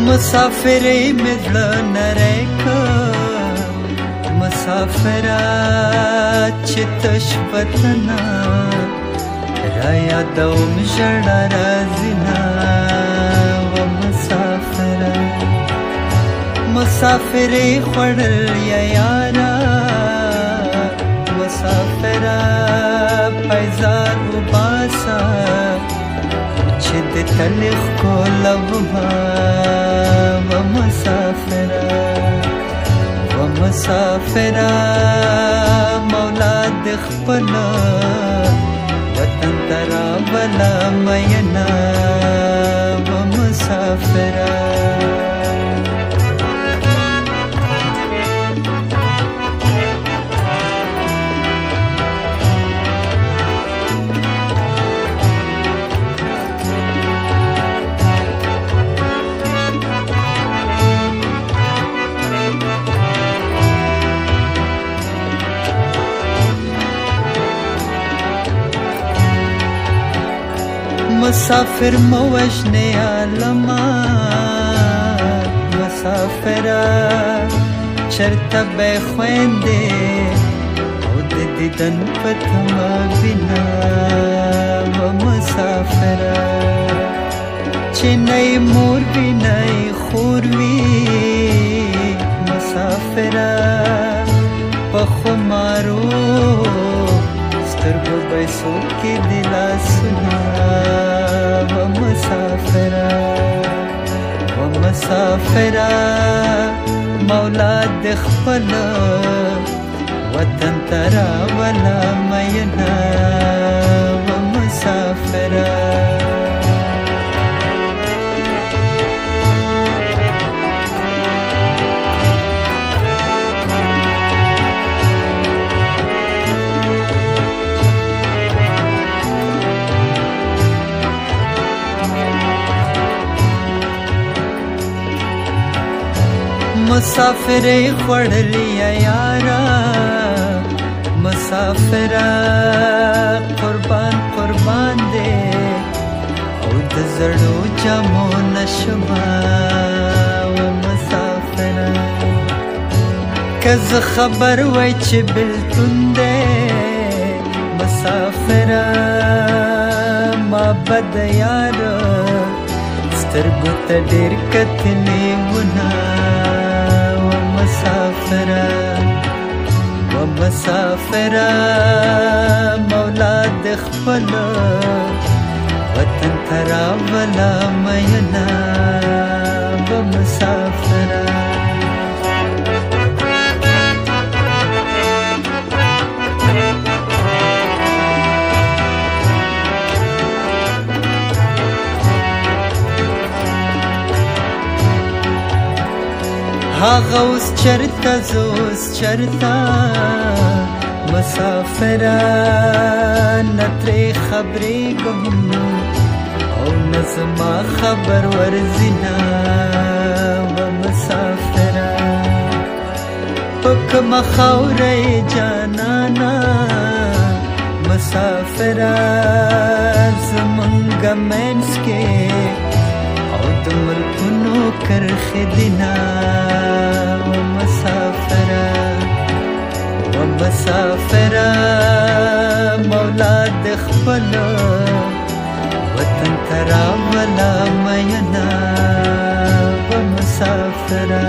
مسافرې مې زړه نری کړ مسافره چې تش وطنه رایادوم ژړا راځي نه و مسافره مسافرې خوړل یا یاره مسافره پایزار وباسه چې د تلخ کولوما و مسافره مولا د خپل وطن ترا بلا مینا و مسافره مسافر موجنه عالما مسافره چرته به خويندې او د دیدن پتما بنا و مسافره چې نه مور بنا خور وی مسافره په خمارو سترګو پیسو کې دلا سنا و مسافره مولا د خپل وطن ترا ولا مینا و مسافره مسافرې خوړلې یارا مسافره قربان قربان دې او د زړو جامو نشما و مسافره که خبر وای چې بلتون دې مسافره ما بد یار سترګو ته ډېر کتلې ونه مسافره مولا د خپل وطن ترا ولا مینا و مسافره هاغه اوس چرته زوس چرته مسافره نترې خبرې کوم او نزما خبر ورزینا و مسافره پک مخاورې جانانا مسافره زمونږ منځ کې او د ملکونو کرښې دینا و مسافره مولا د خپل وطن ترا ولا مینا و مسافره